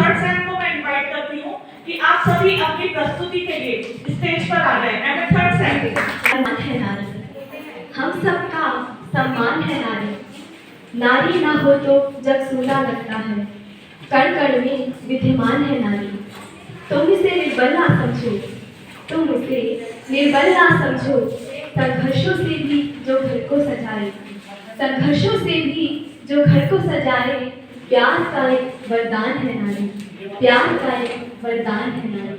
Third Sam को मैं invite करती हूँ कि आप सभी अपनी प्रस्तुति के लिए स्टेज पर आ जाएं। एंड थर्ड सैम सम्मान है नारी, हम सबका सम्मान है नारी। नारी ना हो तो जग सूना लगता है, कण कण में विद्यमान है नारी। तुम इसे निर्बल ना समझो, तुम इसे निर्बल ना समझो। संघर्षों से भी जो घर को सजाए, संघर्षों से भी जो घर को सजाए। प्यार का एक वरदान है नारी, प्यार का एक वरदान है नारी।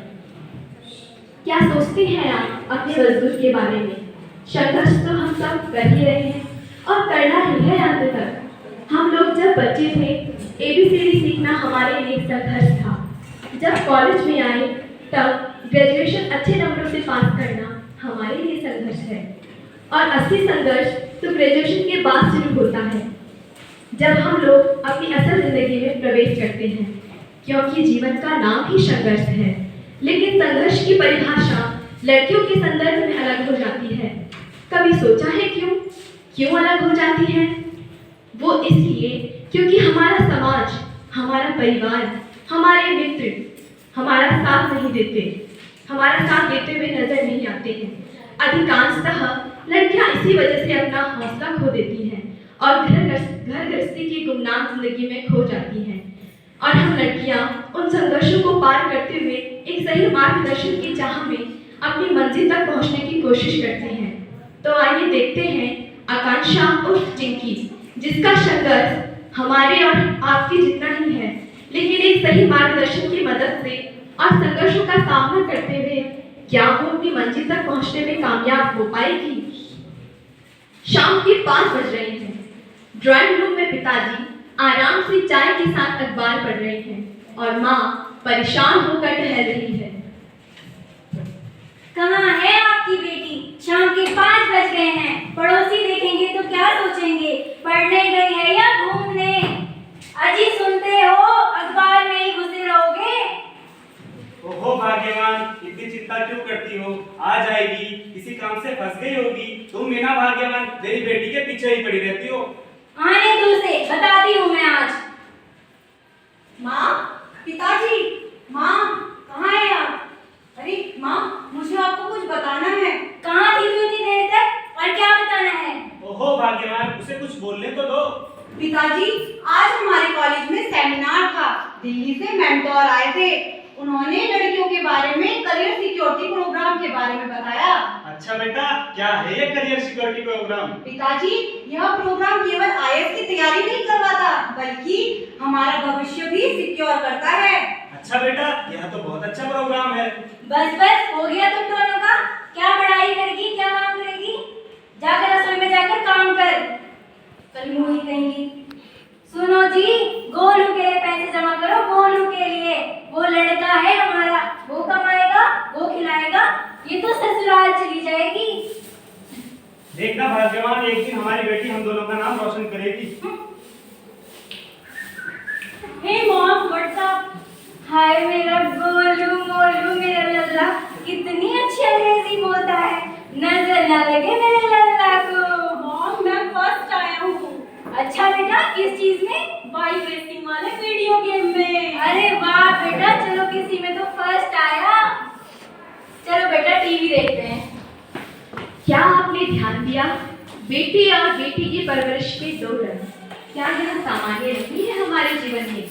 क्या सोचते हैं आप अपने मजदूर के बारे में? संघर्ष तो हम सब कर ही रहे हैं और करना ही है अंत तक। हम लोग जब बच्चे थे, ABCD सीखना हमारे लिए संघर्ष था। जब कॉलेज में आए तब ग्रेजुएशन अच्छे नंबरों से पास करना हमारे लिए संघर्ष है। और असली संघर्ष तो ग्रेजुएशन के बाद शुरू होता है, जब हम लोग अपनी असल जिंदगी में प्रवेश करते हैं, क्योंकि जीवन का नाम ही संघर्ष है। लेकिन संघर्ष की परिभाषा लड़कियों के संदर्भ में अलग हो जाती है। कभी सोचा है क्यों अलग हो जाती है? वो इसलिए क्योंकि हमारा समाज, हमारा परिवार, हमारे मित्र हमारा साथ नहीं देते, हमारा साथ देते हुए नजर नहीं आते हैं। अधिकांशतः लड़कियां इसी वजह से अपना हौसला खो देती हैं और घर गृहस्थी की गुमनाम जिंदगी में खो जाती हैं। और हम लड़कियां उन संघर्षों को पार करते हुए एक सही मार्गदर्शन की चाह में अपनी मंजिल तक पहुंचने की कोशिश करते हैं। तो आइए देखते हैं आकांक्षा उर्फ चिंकी, जिसका संघर्ष हमारे और आपके जितना ही है, लेकिन एक सही मार्गदर्शन की मदद से और संघर्षों का सामना करते हुए क्या वो अपनी मंजिल तक पहुंचने में कामयाब हो पाएगी। शाम के 5 बज रहे हैं। ड्राइंग रूम में पिताजी आराम से चाय के साथ अखबार पढ़ रहे हैं और माँ परेशान होकर टहल रही है। कहाँ है आपकी बेटी? शाम के 5 बज गए हैं। पड़ोसी देखेंगे तो क्या सोचेंगे? पढ़ने गई है या घूमने? अजी सुनते हो, अखबार में ही घुसे रहोगे? ओहो भाग्यवान, इतनी चिंता क्यों करती हो? आ जाएगी, किसी काम से फंस गई होगी। तुम बिना भाग्यवान तेरी बेटी के पीछे ही पड़ी रहती हो। आने दो उसे, बताती हूँ मैं आज। माँ, पिताजी, माँ, कहाँ है आप? अरे माँ, मुझे आपको कुछ बताना है। कहाँ थी तू इतनी देर तक और क्या बताना है? ओहो भाग्यवान, उसे कुछ बोलने तो दो। पिताजी, आज हमारे कॉलेज में सेमिनार था। दिल्ली से मेंटोर आए थे। उन्होंने लड़कियों के बारे में करियर सिक्योरिटी प्रोग्राम के बारे में बताया। अच्छा बेटा, क्या है ये करियर सिक्योरिटी प्रोग्राम? पिताजी, यह प्रोग्राम केवल IAS की तैयारी नहीं करवाता, बल्कि हमारा भविष्य भी सिक्योर करता है। अच्छा बेटा, यह तो बहुत अच्छा प्रोग्राम है। बस बस हो गया तुम दोनों का। क्या पढ़ाई करेगी, क्या काम करेगी? जाकर रसोई में जाकर काम कर। कल मुंह कहेंगी। सुनो जी, गोलू के लिए पैसे जमा करो, गोलू के लिए। वो लड़का है हमारा, वो कमाएगा, वो खिलाएगा, ये तो ससुराल चली जाएगी। देखना भाग्यवान, एक दिन हमारी बेटी हम दोनों का नाम रोशन करेगी। हे मॉम, व्हाट्स अप? हाय मेरा गोलू मोलू, मेरा लल्ला कितनी अच्छी अंग्रेजी बोलता है। नजर ना लगे मेरे लल्ला को। मॉम, मैं फर्स्ट आया हूँ। अच्छा बेटा, किस चीज में? बाइक रेसिंग वाले वीडियो गेम में। अरे वाह बेटा, चलो किसी में तो फर्स्ट आया। चलो बेटा टीवी देखते हैं। क्या आपने ध्यान दिया? बेटी और बेटी की परवरिश के 2 रंग, क्या यह सामान्य नहीं है हमारे जीवन में?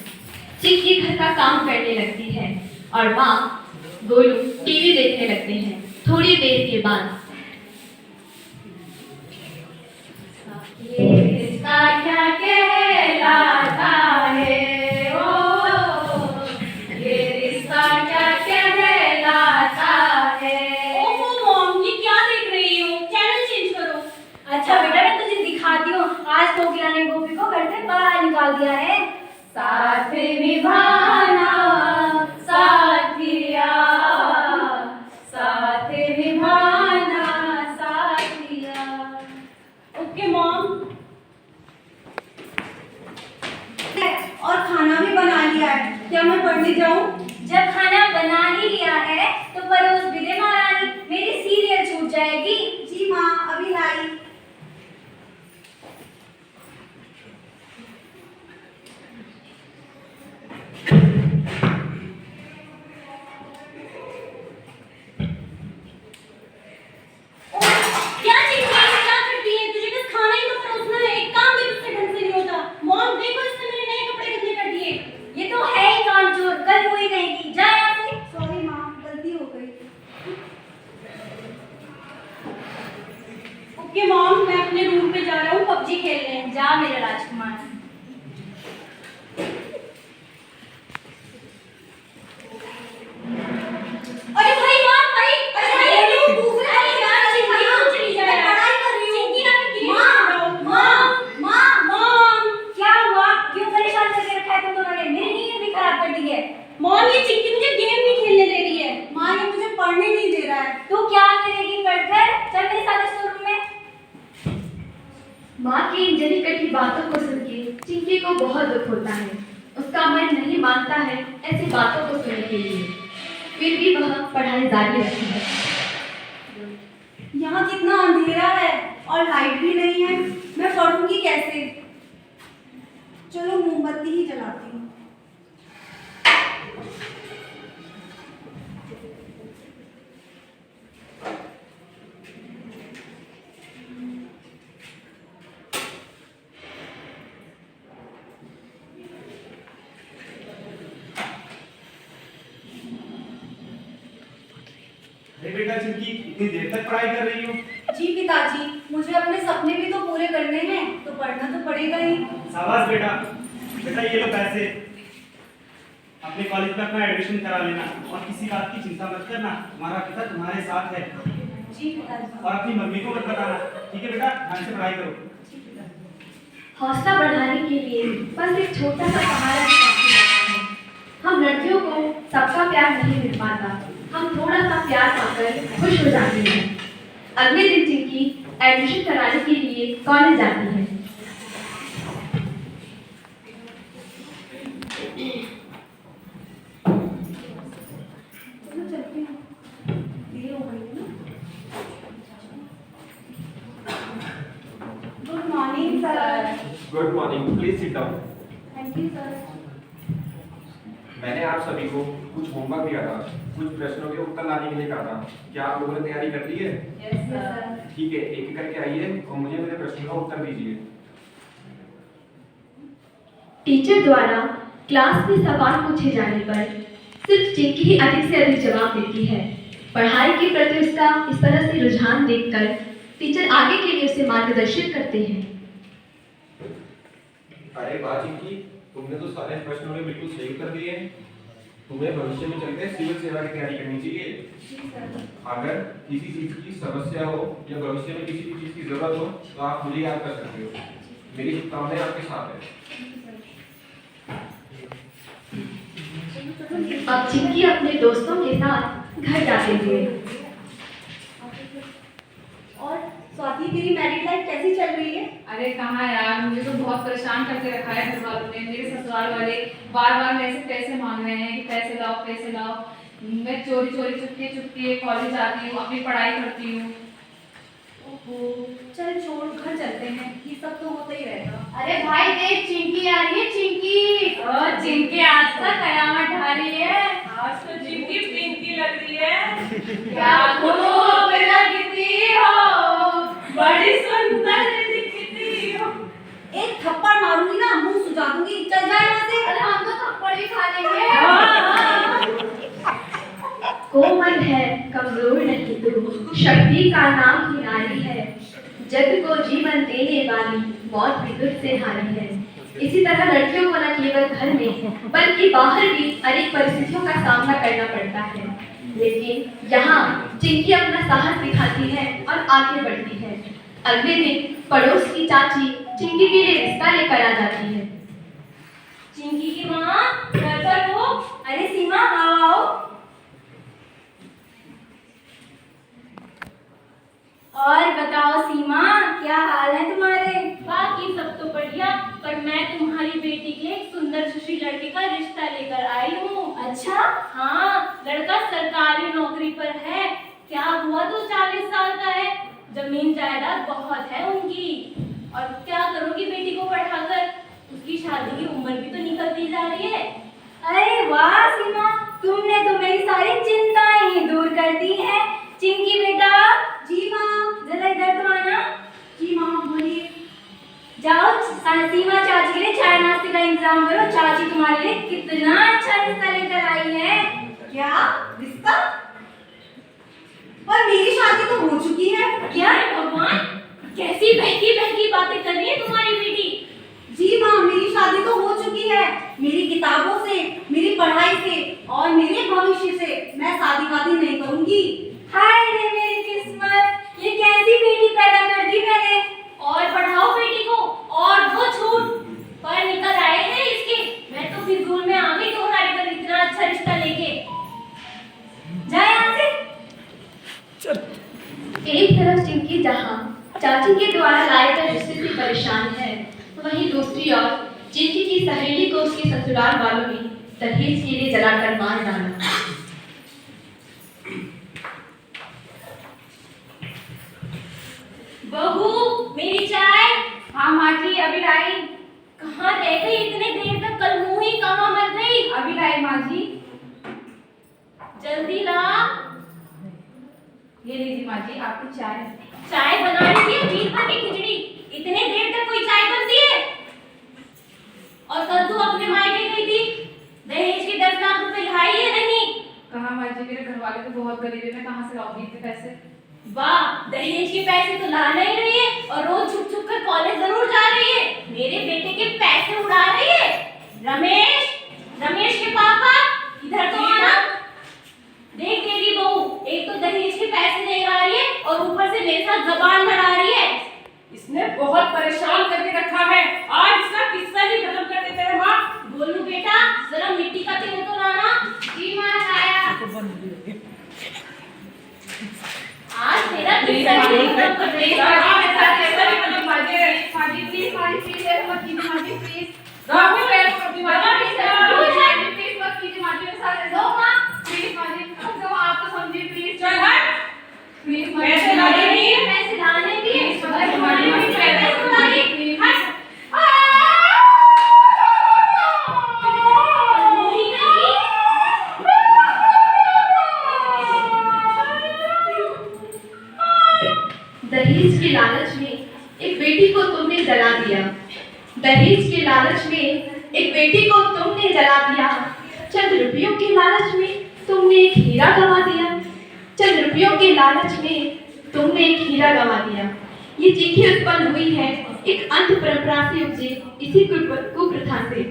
चिंकी घर का काम करने लगती है और माँ गोलू टीवी देखने लगते हैं। थोड़ी देर के बाद ये रिश्ता क्या कहलाता है, ओ ये रिश्ता क्या कहलाता है। ओहो मॉम, ये क्या देख रही हो? चैनल चेंज करो। अच्छा बेटा, मैं तुझे दिखाती हूँ। आज कोकिला ने गोपी को घर से बाहर निकाल दिया है। साथ निभाना साथिया, साथ निभाना साथिया। Okay mom. और खाना भी बना लिया है, क्या मैं पढ़ने जाऊँ? जब खाना बना ही लिया है तो परोस भी दे महारानी, मेरी सीरियल छूट जाएगी। जी माँ, अभी लाई। कल मुई कहेगी, जा यहाँ से। सॉरी माँ, गलती हो गई। ओके मॉम, मैं अपने रूम पे जा रहा हूँ पबजी खेलने। जा मेरा राजकुमार। अरे भाई माँ, भाई अरे भाई तू दूसरे यार चिंकी क्यों चली जा रहा है? पढ़ाई कर रही हूँ। चिंकी यहाँ पे मॉम क्या हुआ? क्यों परेशान करके रखा है तुम दोनों ने? मेरी नींद भी खराब कर दी है। मॉम, ये चिंकी मुझे गेम नहीं खेलने दे रही है। माँ, ये मुझे पढ़ने नहीं दे रहा है। तू क्या करेगी पढ़कर? चल मेरे साथ स्टोर रूम में। माँ की इन जली कटी बातों को सुन के चिंकी को बहुत दुख होता है। उसका मन नहीं मानता है ऐसी बातों को सुनने के लिए, फिर भी वह पढ़ाई जारी रखती है। यहाँ कितना अंधेरा है और लाइट भी नहीं है, मैं पढ़ूंगी कैसे? चलो मोमबत्ती ही जलाती हूँ। अरे बेटा चिंकी, इतनी देर तक पढ़ाई कर रही हो? जी पिताजी, मुझे अपने सपने भी तो पूरे करने हैं, तो पढ़ना तो पड़ेगा ही। शाबाश बेटा। बेटा ये लो पैसे, अपने कॉलेज में अपना एडमिशन करा लेना और किसी बात की चिंता मत करना, तुम्हारा पिता तुम्हारे साथ है। जी पिताजी। और अपनी मम्मी को मत बताना, ठीक है बेटा? ध्यान से पढ़ाई करो। हौसला बढ़ाने के लिए बस एक छोटा सा सहारा काफी होता है। हम लड़कियों को सबका प्यार नहीं मिल पाता, हम थोड़ा सा प्यार पाकर खुश हो जाते हैं। अगले दिन चिंकी एडमिशन कराने के लिए कॉलेज जाती है। चलो चलती हूँ, देर हो गई है ना। Good morning sir. Good morning, please sit down. Thank you sir. मैंने आप सभी को कुछ होमवर्क दिया था, कुछ प्रश्नों के उत्तर लाने के लिए कहा था। क्या आप लोगों ने तैयारी कर ली है? Yes sir. ठीक है, एक एक करके आइए और मुझे मेरे प्रश्नों का उत्तर दीजिए। टीचर द्वारा क्लास में सवाल पूछे जाने पर सिर्फ चिंकी ही अधिक से अधिक जवाब देती है। पढ़ाई के प्रति उसका इस तरह से रुझान देखकर टीचर आगे के लिए उसे मार्गदर्शित करते हैं। अरे वाह चिंकी, तुमने तो सारे प्रश्नों में बिल्कुल सही उत्तर दिए हैं। तुम्हें भविष्य में चलकर सिविल सेवा की तैयारी करनी चाहिए। अगर किसी चीज की समस्या हो या भविष्य में किसी भी चीज की जरूरत हो तो आप मुझे याद कर सकते हो। मेरी शुभकामनाएं आपके साथ है। अब चिंकी अपने दोस्तों के साथ घर जाते हुए। और स्वाति, तेरी मैरिड लाइफ कैसी चल रही है? अरे कहाँ यार, मुझे तो बहुत परेशान करके रखा है घर वालों ने। मेरे ससुराल वाले बार बार मेरे से पैसे मांग रहे हैं कि पैसे लाओ पैसे लाओ। मैं चोरी चोरी चुपके चुपके कॉलेज जाती हूँ, अपनी पढ़ाई करती हूँ। ओहो, चल छोड़, घर चलते हैं, ये सब तो होता ही रहेगा। अरे भाई देख, चिंकी आ रही है। चिंकी, और चिंकी आज तक कयामत ढा रही है। आज तो चिंकी पिंकी लग रही है। क्या खूब लगती हो, बड़ी सुंदर दिखती हो। एक थप्पड़ मारूंगी ना, मुंह सुझा दूंगी। चल जा यहाँ से। अरे हम तो थप्पड़ भी खा लेंगे। कोमल है कमजोर नहीं तू, शक्ति का नाम ही नारी है, जग को जीवन देने वाली मौत भी तुझसे हारी है। इसी तरह लड़कियों को न केवल घर में बल्कि बाहर भी अनेक परिस्थितियों का सामना करना पड़ता है, लेकिन यहाँ चिंकी अपना साहस दिखाती है और आगे बढ़ती है। अगले दिन पड़ोस की चाची चिंकी के लिए रिश्ता लेकर आ जाती है। चिंकी की माँ घर पर हो। अरे सीमा, आओ। और बताओ सीमा, क्या हाल है तुम्हारे? बाकी सब तो बढ़िया, पर मैं तुम्हारी बेटी के एक सुंदर सुशील लड़के का रिश्ता लेकर आई हूँ। अच्छा, हाँ, लड़का सरकारी नौकरी पर है। क्या हुआ तो 40 साल का है, जमीन जायदाद बहुत है उनकी। और क्या करोगी बेटी को पढ़ाकर? उसकी शादी की उम्र भी तो निकलती जा रही है। अरे वाह सीमा, तुमने तो मेरी सारी चिंताएं ही दूर कर दी हैं। चिंकी बेटा। जी माँ। जरा इधर तो आना। जी माँ, बोलिए। जाओ सीमा चाची के लिए चाय नाश्ते का इंतजाम करो। चाची तुम्हारे लिए कितना अच्छा रिश्ता लेकर आई पर मेरी शादी तो हो चुकी है। क्या है भगवान, कैसी बहकी बहकी बातें कर रही है तुम्हारी बेटी। जी माँ, मेरी शादी तो हो चुकी है। मेरी किताबों से, मेरी पढ़ाई से और मेरे भविष्य से मैं शादी वादी नहीं करूंगी। हाय रे मेरी किस्मत, ये कैसी बेटी पैदा कर दी मैंने। और बढ़ाओ बेटी को और दो छूट, पर निकल आए हैं इसके। मैं तो फिजूल में आ गई तुम्हारे पर इतना अच्छा रिश्ता लेके। जा यहाँ से। एक तरफ चिंकी जहाँ चाची के द्वारा लाए गए रिश्ते से परेशान है, वहीं दूसरी ओर चिंकी की सहेली को उसके ससुराल वालों ने दहेज के लिए जलाकर मार डाला। बहू, मेरी चाय। हाँ माँ जी, अभी लाई। कहाँ रह गई इतने देर तक, कल मुंह ही कहाँ मर गई। अभी लाई माँ जी। जल्दी ला। ये लीजिए माँ जी आपकी चाय। चाय बना रही है, 20 रुपए की खिचड़ी। इतने देर तक कोई चाय बनती है। और कल तू अपने मायके गई थी, दहेज के 10 लाख रुपए लाई है नहीं। कहाँ माँ जी, मेरे घर वाले तो बहुत गरीब है, मैं कहाँ से लाऊंगी इतने पैसे। वाह, दहेज के पैसे तो ला नहीं रही है और रोज छुप छुप कर कॉलेज जरूर जा रही है। मेरे बेटे के पैसे उड़ा रही है। रमेश, रमेश के पापा, इधर तो आना। देख तेरी बहू, एक तो दहेज के पैसे नहीं ला रही है और ऊपर से मेरे साथ जबान लड़ा रही है। इसने बहुत परेशान करके रखा है। आज इसका किस्सा ही खत्म कर देते हैं माँ। गोलू बेटा, जरा मिट्टी का तेल तो लाना। जी माँ आया। आज तेरा किस्सा ही खत्म कर देगा। पैसे लाने नहीं है। पैसे लाने दिए। दहेज के लालच में एक बेटी को तुमने जला दिया। दहेज के लालच में एक बेटी को तुमने जला दिया। चंद रुपयों के लालच में तुमने एक हीरा गंवा दिया। चंद रुपयों के लालच में तुमने एक हीरा गंवा दिया। ये चिंकी उत्पन्न हुई है एक अंध परंपरा से उपजे इसी कुप्रथा से,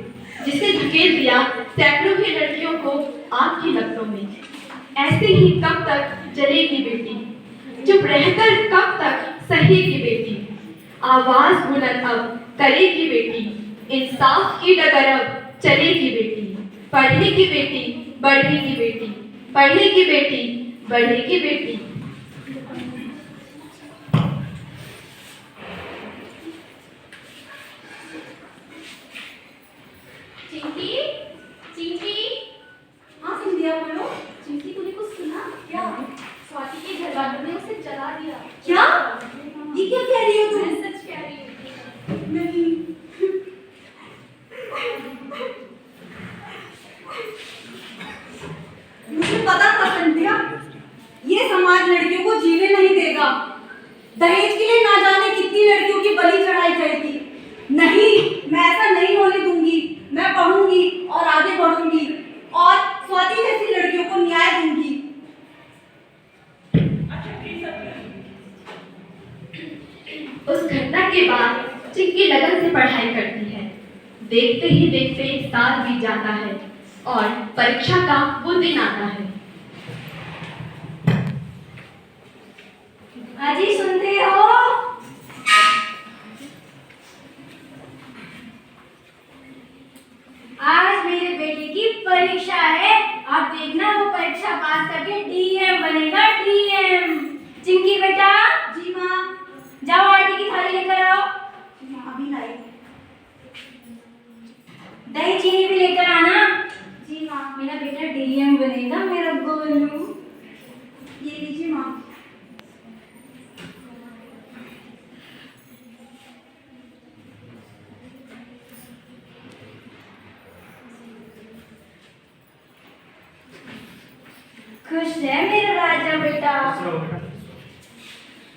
जिसे धकेल दिया सैकड़ों की लड़कियों को आग की लपटों में। ऐसे ही कब तक जलेगी बेटी, चुप रहकर कब तक सहेगी बेटी। आवाज बुलंद अब करेगी बेटी, इंसाफ की डगर अब चलेगी बेटी। पढ़ेगी बेटी, बढ़ेगी बेटी, पढ़ेगी बेटी, बढ़ेगी बेटी। चिंकी, चिंकी, हाँ सिंधिया बोलो। चिंकी तूने कुछ सुना क्या? स्वाति के घर वालों ने उसे जला दिया। क्या? ये क्या कह रही हो तुम? मैं सच कह रही हूँ। नहीं। मुझे पता था संध्या, ये समाज लड़कियों को जीने नहीं देगा। दहेज के लिए ना जाने कितनी लड़कियों की बलि चढ़ाई जाएगी। नहीं, मैं ऐसा नहीं होने दूंगी। मैं पढ़ूंगी और आगे बढ़ूंगी और स्वाति जैसी लड़कियों को न्याय दूंगी। उस घटना के बाद चिंकी लगन से पढ़ाई करती है। देखते ही देखते एक साल बीत जाता है और परीक्षा का वो दिन आता है। अजी सुनते हो? आज मेरे बेटे की परीक्षा है। आप देखना वो परीक्षा पास करके डीएम बनेगा, डीएम। चिंकी बेटा। जी माँ। जाओ आरती की थाली लेकर आओ। अभी लाई। दही चीनी भी लेकर आना। जी माँ। मेरा बेटा डीएम बनेगा, मेरा गोलू। ये लीजिए माँ। खुश है मेरा राजा बेटा।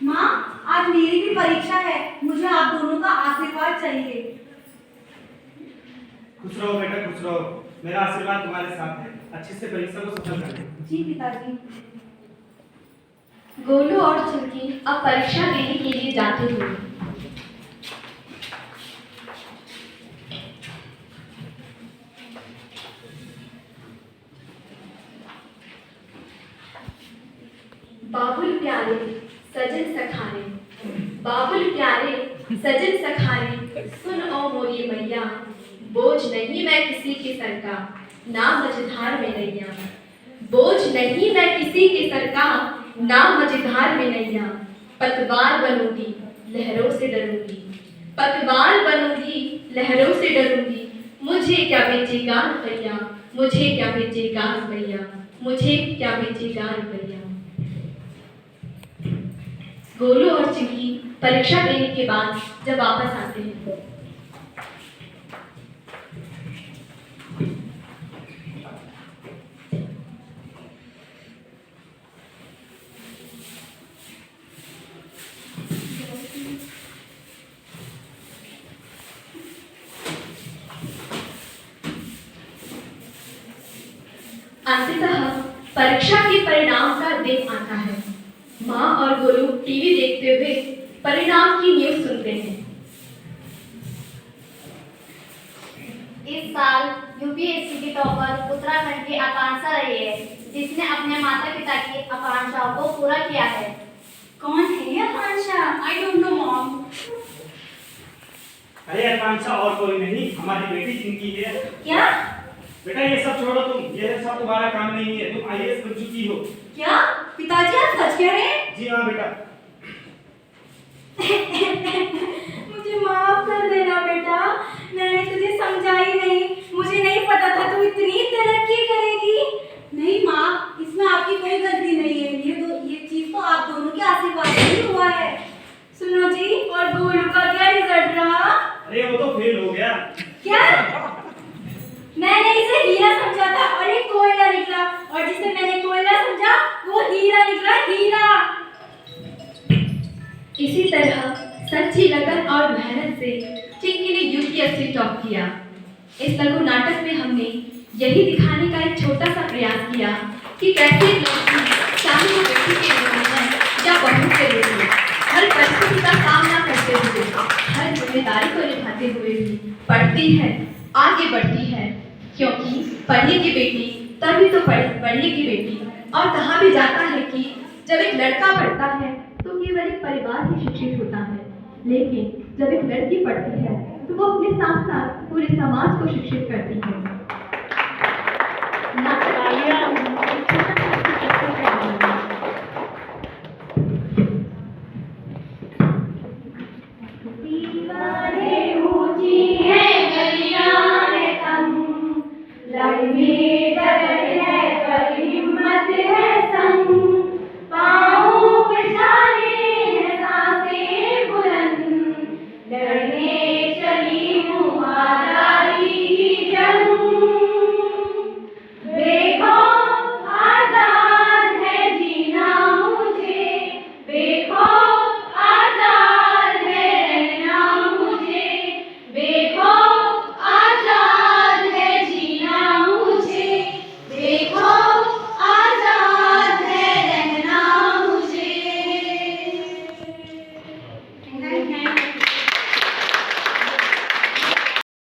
माँ, आज मेरी भी परीक्षा है। मुझे आप दोनों का आशीर्वाद चाहिए। खुश रहो बेटा, खुश रहो। मेरा आशीर्वाद तुम्हारे साथ है। अच्छे से परीक्षा को सफल करें। जी पिताजी। गोलू और चिंकी अब परीक्षा देने के लिए जाते हुए। बाबुल प्यारे सजन सखारे, बाबुल प्यारे सजन सखारे, सुन ओ मोरी मैया, बोझ नहीं मैं किसी के सर का, ना मझधार में नैया। बोझ नहीं मैं किसी के सर का, ना मझधार में नैया। पतवार बनूंगी लहरों से डरूंगी, पतवार बनूंगी लहरों से डरूंगी। मुझे क्या बेचेगा रुपया, मुझे क्या बेचेगा रुपया, मुझे क्या बेचेगा रुपया। गोलू और चिंकी परीक्षा देने के बाद जब वापस आते हैं, अंततः परीक्षा के परिणाम का दिन आता है। माँ और गोलू टीवी देखते हुए परिणाम की न्यूज़ सुनते हैं। इस साल यूपीएससी की टॉपर उत्तराखंड की आकांक्षा रही है, जिसने अपने माता पिता की आकांक्षाओं को पूरा किया है। कौन है ये Akanksha? I don't know mom. अरे आकांक्षा और कोई नहीं, हमारी बेटी चिंकी है। क्या? बेटा ये सब छोड़ो तुम, ये सब तुम्हारा काम नहीं है, तुम आईएएस बन चुकी हो। क्या पिताजी आप सच कह रहे हैं? जी हाँ बेटा। मुझे माफ कर देना बेटा, मैंने तुझे समझा ही नहीं, मुझे नहीं पता था तू इतनी तरक्की करेगी। नहीं माँ, इसमें आपकी कोई गलती नहीं है। ये चीज तो आप दोनों के आशीर्वाद से ही हुआ है। सुनो जी, और गोलू का क्या रिजल्ट रहा? अरे वो तो फेल हो गया। क्या? मैंने इसे हीरा समझा था और ये कोयला निकला, और जिसे मैंने कोयला समझा वो हीरा निकला, हीरा। इसी तरह सच्ची लगन और मेहनत से चिंकी ने यूपीएससी टॉप किया। इस लघु नाटक में हमने यही दिखाने का एक छोटा सा प्रयास किया कि कैसे लड़की, चाहे वो बेटी के रूप में है या बहू के रूप में, हर परिस्थिति का सामना करते हुए, हर जिम्मेदारी को निभाते हुए भी पढ़ती है, आगे बढ़ती है। क्योंकि पढ़ेगी बेटी तभी तो बढ़ेगी बेटी। और कहा भी जाता है कि जब एक लड़का पढ़ता है तो केवल एक परिवार ही शिक्षित होता है, लेकिन जब एक लड़की पढ़ती है तो वो अपने साथ साथ पूरे समाज को शिक्षित करती है।